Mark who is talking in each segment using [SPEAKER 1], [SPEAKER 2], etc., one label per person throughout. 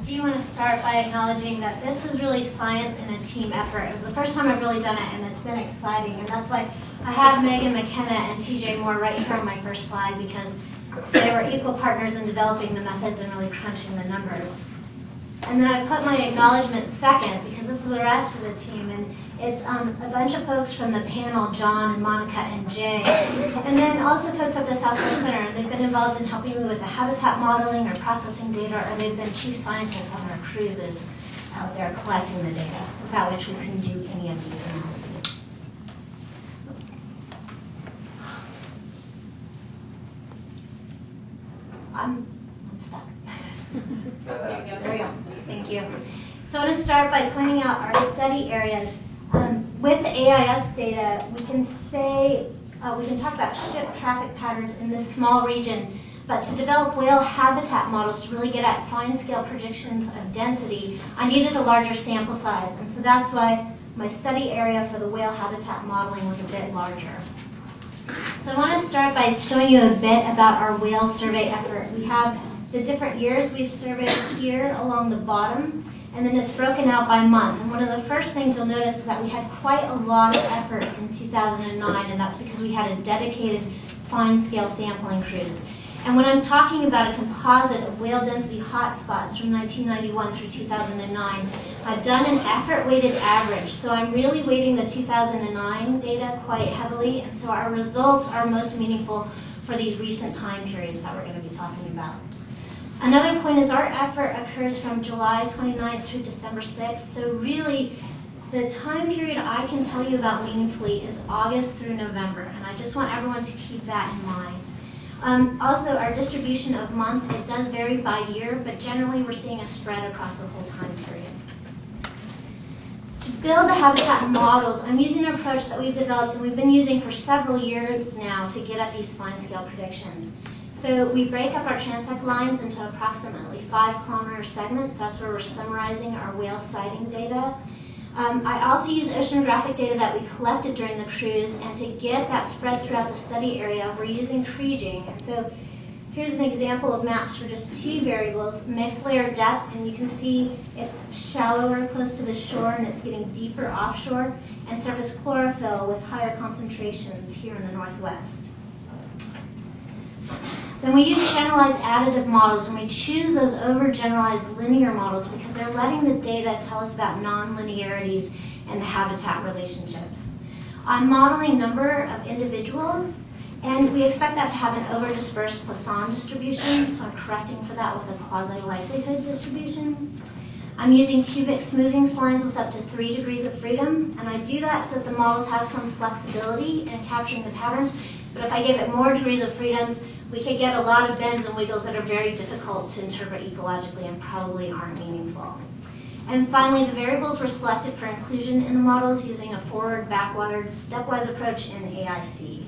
[SPEAKER 1] do want to start by acknowledging that this was really science and a team effort. It was the first time I've really done it, and it's been exciting. And that's why I have Megan McKenna and TJ Moore right here on my first slide, because they were equal partners in developing the methods and really crunching the numbers. And then I put my acknowledgement second, because this is the rest of the team, and it's a bunch of folks from the panel, John and Monica and Jay, and then also folks at the Southwest Center, and they've been involved in helping me with the habitat modeling or processing data, or they've been chief scientists on our cruises out there collecting the data, without which we couldn't do any of these analyses. I'm stuck. There we go. Thank you. So I want to start by pointing out our study areas. With the AIS data, we can say, we can talk about ship traffic patterns in this small region, but to develop whale habitat models to really get at fine-scale predictions of density, I needed a larger sample size, and so that's why my study area for the whale habitat modeling was a bit larger. So I want to start by showing you a bit about our whale survey effort. We have the different years we've surveyed here along the bottom, and then it's broken out by month. And one of the first things you'll notice is that we had quite a lot of effort in 2009, and that's because we had a dedicated fine-scale sampling cruise. And when I'm talking about a composite of whale density hotspots from 1991 through 2009, I've done an effort-weighted average. So I'm really weighting the 2009 data quite heavily, and so our results are most meaningful for these recent time periods that we're going to be talking about. Another point is our effort occurs from July 29th through December 6th, so really the time period I can tell you about meaningfully is August through November, and I just want everyone to keep that in mind. Also, our distribution of month, it does vary by year, but generally we're seeing a spread across the whole time period. To build the habitat models, I'm using an approach that we've developed and we've been using for several years now to get at these fine-scale predictions. So we break up our transect lines into approximately 5-kilometer segments. That's where we're summarizing our whale sighting data. I also use oceanographic data that we collected during the cruise, and to get that spread throughout the study area, we're using kriging. And so here's an example of maps for just 2 variables, mixed layer depth, and you can see it's shallower close to the shore and it's getting deeper offshore, and surface chlorophyll with higher concentrations here in the northwest. Then we use generalized additive models, and we choose those over generalized linear models because they're letting the data tell us about non-linearities in the habitat relationships. I'm modeling number of individuals, and we expect that to have an over-dispersed Poisson distribution, so I'm correcting for that with a quasi-likelihood distribution. I'm using cubic smoothing splines with up to 3 degrees of freedom, and I do that so that the models have some flexibility in capturing the patterns, but if I give it more degrees of freedoms, we could get a lot of bends and wiggles that are very difficult to interpret ecologically and probably aren't meaningful. And finally, the variables were selected for inclusion in the models using a forward, backward, stepwise approach in AIC.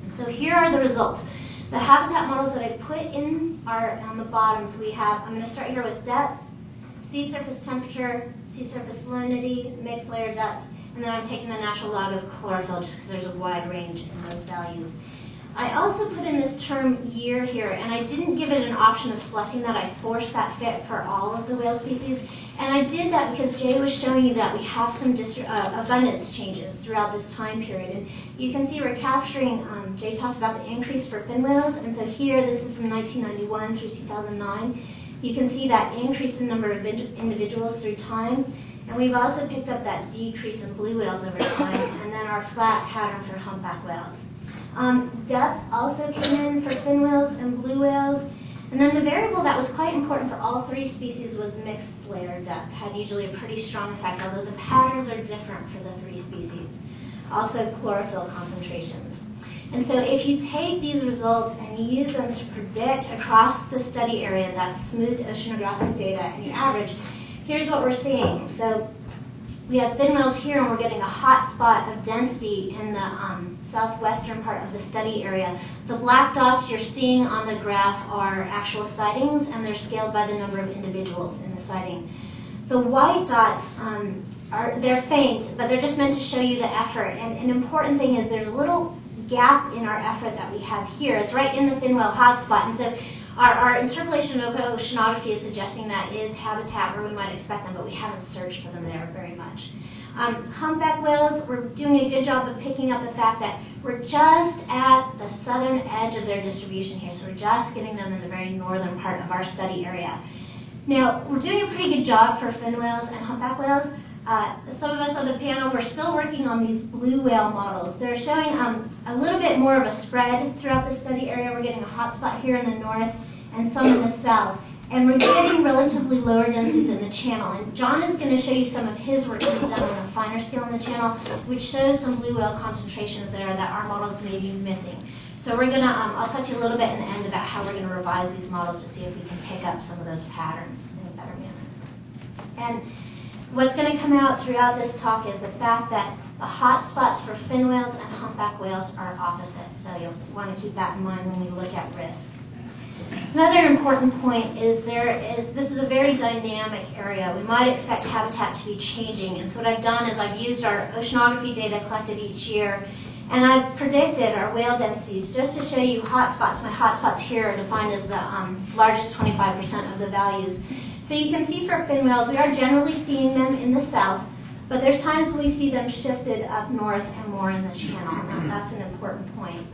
[SPEAKER 1] And so here are the results. The habitat models that I put in are on the bottom. So we have, I'm going to start here with depth, sea surface temperature, sea surface salinity, mixed layer depth, and then I'm taking the natural log of chlorophyll just because there's a wide range in those values. I also put in this term year here, and I didn't give it an option of selecting that. I forced that fit for all of the whale species, and I did that because Jay was showing you that we have some abundance changes throughout this time period. And you can see we're capturing, Jay talked about the increase for fin whales, and so here, this is from 1991 through 2009. You can see that increase in number of individuals through time, and we've also picked up that decrease in blue whales over time, and then our flat pattern for humpback whales. Depth also came in for fin whales and blue whales. And then the variable that was quite important for all 3 species was mixed layer depth. Had usually a pretty strong effect, although the patterns are different for the 3 species. Also chlorophyll concentrations. And so if you take these results and you use them to predict across the study area that smooth oceanographic data and you average, here's what we're seeing. So we have fin whales here, and we're getting a hot spot of density in the southwestern part of the study area. The black dots you're seeing on the graph are actual sightings, and they're scaled by the number of individuals in the sighting. The white dots, they're faint, but they're just meant to show you the effort. And an important thing is there's a little gap in our effort that we have here. It's right in the fin whale hotspot, and so Our interpolation of oceanography is suggesting that is habitat where we might expect them, but we haven't searched for them there very much. Humpback whales, we're doing a good job of picking up the fact that we're just at the southern edge of their distribution here, so we're just getting them in the very northern part of our study area. Now, we're doing a pretty good job for fin whales and humpback whales. Some of us on the panel, we're still working on these blue whale models. They're showing a little bit more of a spread throughout the study area. We're getting a hot spot here in the north and some in the south. And we're getting relatively lower densities in the channel. And John is going to show you some of his work he's done on a finer scale in the channel, which shows some blue whale concentrations there that our models may be missing. So we're going to, I'll talk to you a little bit in the end about how we're going to revise these models to see if we can pick up some of those patterns in a better manner. And what's going to come out throughout this talk is the fact that the hot spots for fin whales and humpback whales are opposite. So you'll want to keep that in mind when we look at risk. Another important point is this is a very dynamic area. We might expect habitat to be changing. And so what I've done is I've used our oceanography data collected each year, and I've predicted our whale densities just to show you hotspots. My hotspots here are defined as the largest 25% of the values. So you can see for fin whales, we are generally seeing them in the south, but there's times when we see them shifted up north and more in the channel, and that's an important point.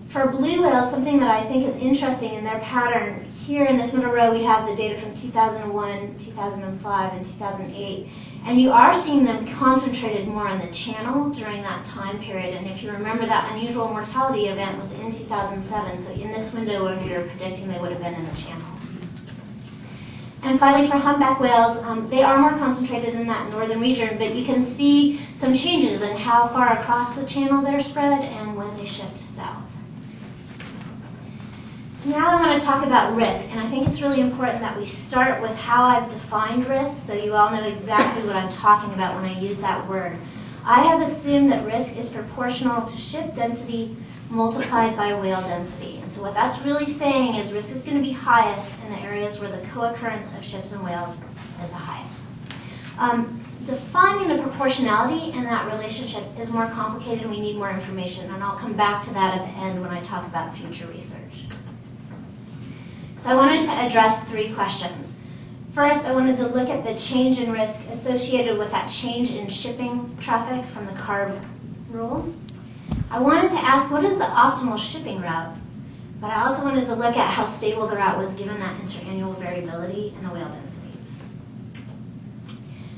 [SPEAKER 1] For blue whales, something that I think is interesting in their pattern, here in this middle row we have the data from 2001, 2005, and 2008. And you are seeing them concentrated more on the channel during that time period. And if you remember, that unusual mortality event was in 2007. So in this window when we were predicting, they would have been in the channel. And finally, for humpback whales, they are more concentrated in that northern region, but you can see some changes in how far across the channel they're spread and when they shift south. So now I want to talk about risk, and I think it's really important that we start with how I've defined risk so you all know exactly what I'm talking about when I use that word. I have assumed that risk is proportional to ship density multiplied by whale density. And so what that's really saying is risk is going to be highest in the areas where the co-occurrence of ships and whales is the highest. Defining the proportionality in that relationship is more complicated and we need more information, and I'll come back to that at the end when I talk about future research. So I wanted to address three questions. First, I wanted to look at the change in risk associated with that change in shipping traffic from the CARB rule. I wanted to ask, what is the optimal shipping route? But I also wanted to look at how stable the route was given that interannual variability in the whale densities.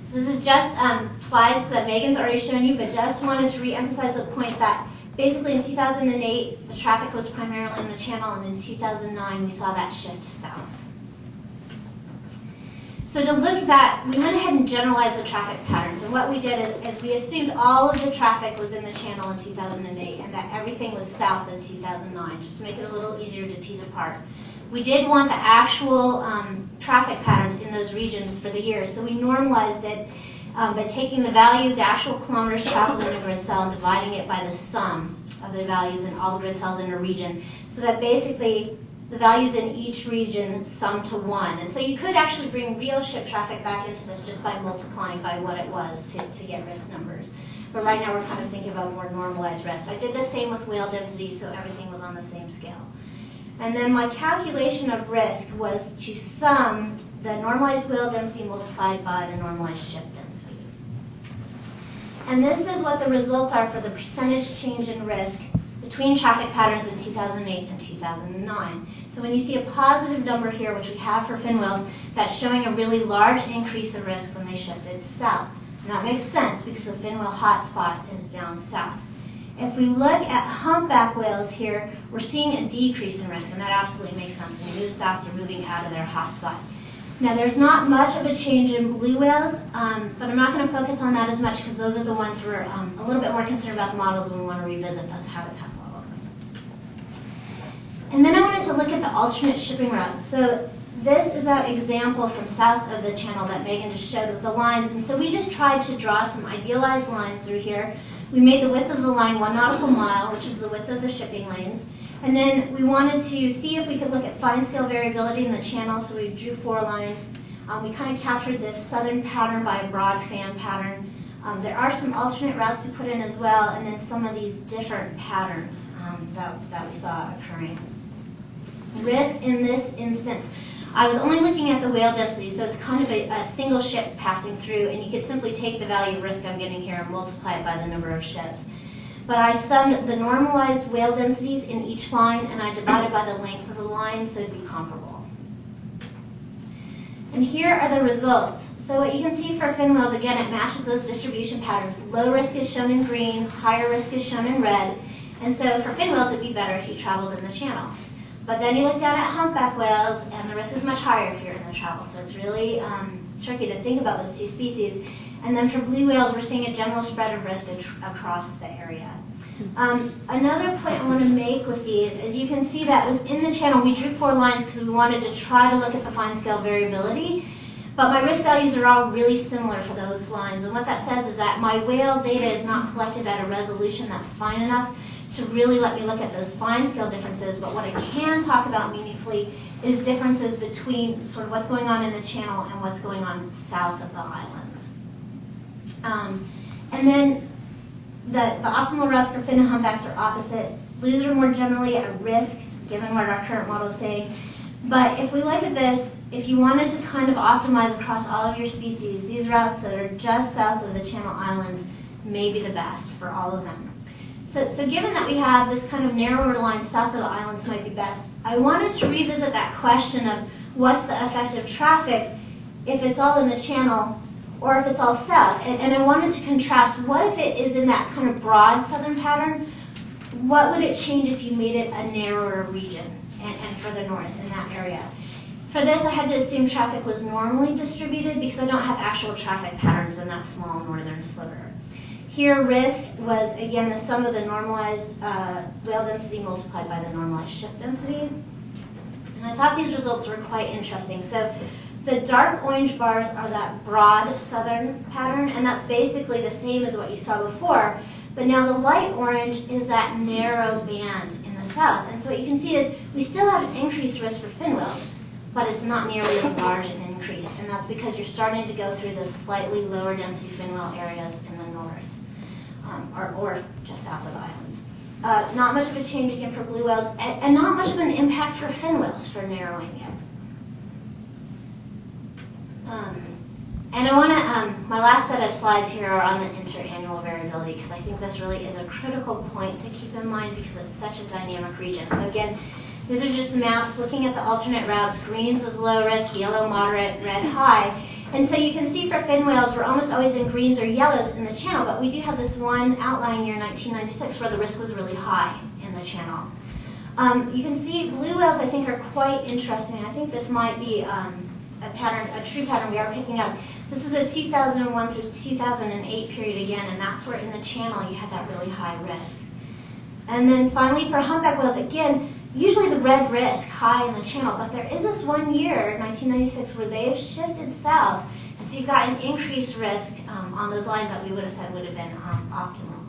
[SPEAKER 1] So this is just slides that Megan's already shown you, but just wanted to re-emphasize the point that basically in 2008, the traffic was primarily in the channel, and in 2009, we saw that shift south. So to look at that, we went ahead and generalized the traffic patterns. And what we did is we assumed all of the traffic was in the channel in 2008 and that everything was south in 2009, just to make it a little easier to tease apart. We did want the actual traffic patterns in those regions for the year, so we normalized it by taking the value, the actual kilometers traveled in the grid cell, and dividing it by the sum of the values in all the grid cells in a region, so that basically the values in each region sum to 1. And so you could actually bring real ship traffic back into this just by multiplying by what it was to get risk numbers. But right now we're kind of thinking about more normalized risk. I did the same with whale density, so everything was on the same scale. And then my calculation of risk was to sum the normalized whale density multiplied by the normalized ship density. And this is what the results are for the percentage change in risk between traffic patterns in 2008 and 2009. So when you see a positive number here, which we have for fin whales, that's showing a really large increase in risk when they shifted south. And that makes sense because the fin whale hotspot is down south. If we look at humpback whales here, we're seeing a decrease in risk, and that absolutely makes sense. When you move south, you're moving out of their hotspot. Now, there's not much of a change in blue whales, but I'm not going to focus on that as much because those are the ones we're a little bit more concerned about the models when we want to revisit those habitat models. And then I wanted to look at the alternate shipping routes. So this is that example from south of the channel that Megan just showed with the lines. And so we just tried to draw some idealized lines through here. We made the width of the line 1 nautical mile, which is the width of the shipping lanes. And then we wanted to see if we could look at fine scale variability in the channel, so we drew 4 lines. We kind of captured this southern pattern by a broad fan pattern. There are some alternate routes we put in as well, and then some of these different patterns that we saw occurring. Risk in this instance, I was only looking at the whale density, so it's kind of a single ship passing through, and you could simply take the value of risk I'm getting here and multiply it by the number of ships. But I summed the normalized whale densities in each line, and I divided by the length of the line, so it'd be comparable. And here are the results. So what you can see for fin whales, again, it matches those distribution patterns. Low risk is shown in green, higher risk is shown in red. And so for fin whales, it'd be better if you traveled in the channel. But then you look down at humpback whales, and the risk is much higher if you're in the travel. So it's really tricky to think about those two species. And then for blue whales, we're seeing a general spread of risk across the area. Another point I want to make with these is you can see that within the channel, we drew 4 lines because we wanted to try to look at the fine scale variability. But my risk values are all really similar for those lines. And what that says is that my whale data is not collected at a resolution that's fine enough to really let me look at those fine scale differences. But what I can talk about meaningfully is differences between sort of what's going on in the channel and what's going on south of the islands. And then the optimal routes for fin and humpbacks are opposite. Blues are more generally at risk, given what our current model is saying. But if we look at this, if you wanted to kind of optimize across all of your species, these routes that are just south of the Channel Islands may be the best for all of them. So given that we have this kind of narrower line south of the islands might be best, I wanted to revisit that question of what's the effect of traffic if it's all in the channel or if it's all south. And I wanted to contrast, what if it is in that kind of broad southern pattern? What would it change if you made it a narrower region and further north in that area? For this, I had to assume traffic was normally distributed because I don't have actual traffic patterns in that small northern sliver. Here, risk was, again, the sum of the normalized whale density multiplied by the normalized ship density. And I thought these results were quite interesting. So the dark orange bars are that broad southern pattern, and that's basically the same as what you saw before. But now the light orange is that narrow band in the south. And so what you can see is we still have an increased risk for fin whales, but it's not nearly as large an increase. And that's because you're starting to go through the slightly lower density fin whale areas in the north, or just south of the islands. Not much of a change again for blue whales, and not much of an impact for fin whales for narrowing it. And I want to, my last set of slides here are on the interannual variability, because I think this really is a critical point to keep in mind because it's such a dynamic region. So again, these are just maps looking at the alternate routes. Greens is low risk, yellow moderate, red high. And so you can see for fin whales, we're almost always in greens or yellows in the channel, but we do have this one outlying year, 1996, where the risk was really high in the channel. You can see blue whales, I think, are quite interesting. I think this might be a pattern, a true pattern we are picking up. This is the 2001 through 2008 period again, and that's where in the channel you had that really high risk. And then finally for humpback whales, again, usually the red risk high in the channel, but there is this one year, 1996, where they have shifted south, and so you've got an increased risk on those lines that we would have said would have been optimal.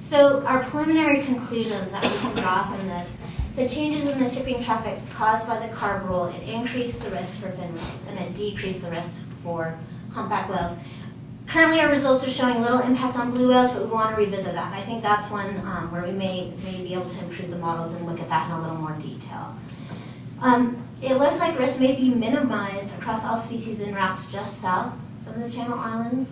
[SPEAKER 1] So our preliminary conclusions that we can draw from this: the changes in the shipping traffic caused by the carb rule, it increased the risk for fin whales, and it decreased the risk for humpback whales. Currently, our results are showing little impact on blue whales, but we want to revisit that. I think that's one where we may be able to improve the models and look at that in a little more detail. It looks like risk may be minimized across all species in routes just south of the Channel Islands,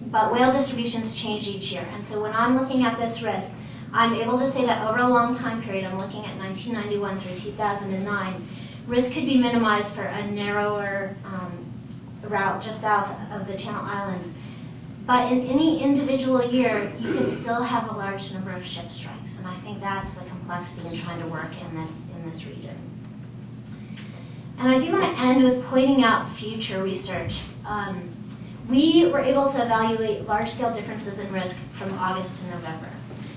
[SPEAKER 1] but whale distributions change each year. And so when I'm looking at this risk, I'm able to say that over a long time period, I'm looking at 1991 through 2009, risk could be minimized for a narrower route just south of the Channel Islands. But in any individual year, you can still have a large number of ship strikes, and I think that's the complexity in trying to work in this region. And I do want to end with pointing out future research. We were able to evaluate large-scale differences in risk from August to November.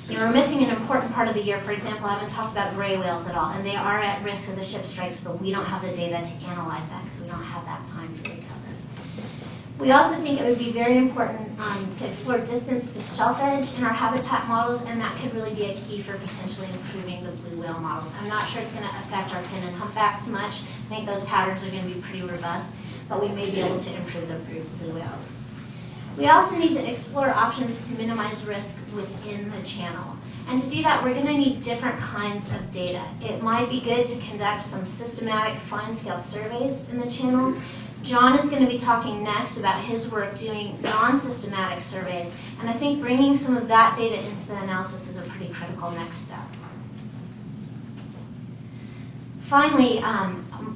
[SPEAKER 1] We're missing an important part of the year. For example, I haven't talked about gray whales at all, and they are at risk of the ship strikes, but we don't have the data to analyze that because we don't have that time period covered. We also think it would be very important to explore distance to shelf edge in our habitat models, and that could really be a key for potentially improving the blue whale models. I'm not sure it's going to affect our fin and humpbacks much. I think those patterns are going to be pretty robust, but we may be able to improve the blue whales. We also need to explore options to minimize risk within the channel. And to do that, we're going to need different kinds of data. It might be good to conduct some systematic fine-scale surveys in the channel. John is going to be talking next about his work doing non-systematic surveys, and I think bringing some of that data into the analysis is a pretty critical next step. Finally,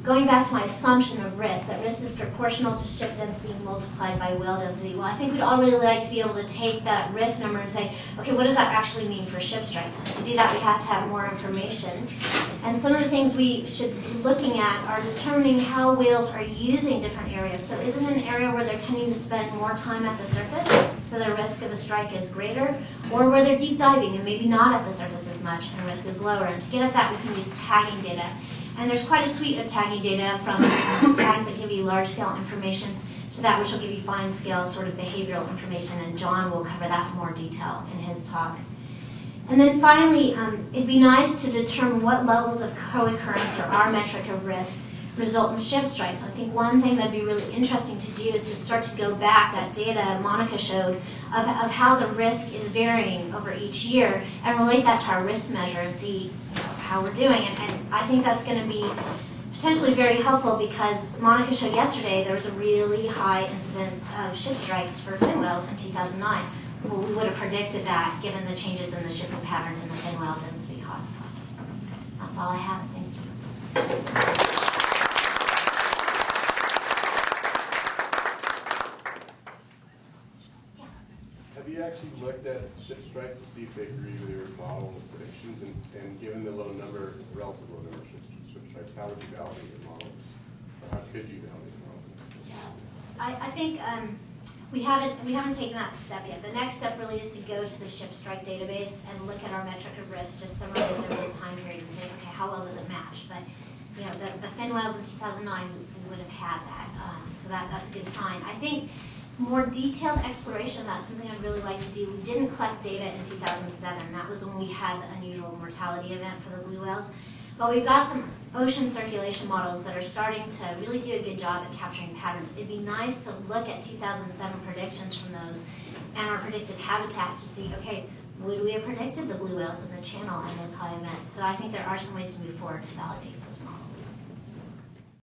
[SPEAKER 1] going back to my assumption of risk, that risk is proportional to ship density multiplied by whale density. Well, I think we'd all really like to be able to take that risk number and say, okay, what does that actually mean for ship strikes? And to do that, we have to have more information. And some of the things we should be looking at are determining how whales are using different areas. So is it an area where they're tending to spend more time at the surface, so the risk of a strike is greater, or where they're deep diving and maybe not at the surface as much and risk is lower? And to get at that, we can use tagging data. And there's quite a suite of tagging data, from tags that give you large-scale information to that which will give you fine-scale sort of behavioral information, and John will cover that in more detail in his talk. And then finally, it'd be nice to determine what levels of co-occurrence, or our metric of risk, result in ship strikes. I think one thing that'd be really interesting to do is to start to go back, that data Monica showed, of how the risk is varying over each year, and relate that to our risk measure and see how we're doing. And I think that's going to be potentially very helpful, because Monica showed yesterday there was a really high incident of ship strikes for fin whales in 2009. Well, we would have predicted that given the changes in the shipping pattern in the fin whale density hotspots. That's all I have. Thank you.
[SPEAKER 2] Have you actually looked at ship strikes to see if they agree with your model predictions? And given the low number, relative low number of ship strikes, how would you validate your models? Or how could you validate your models?
[SPEAKER 1] I think we haven't taken that step yet. The next step really is to go to the ship strike database and look at our metric of risk, just summarized over this time period, and say, okay, how well does it match? But you know, the fin whales in 2009, we would have had that, so that's a good sign. I think more detailed exploration, that's something I'd really like to do. We didn't collect data in 2007. That was when we had the unusual mortality event for the blue whales. But we've got some ocean circulation models that are starting to really do a good job at capturing patterns. It'd be nice to look at 2007 predictions from those and our predicted habitat to see, okay, would we have predicted the blue whales in the channel and those high events? So I think there are some ways to move forward to validate those models.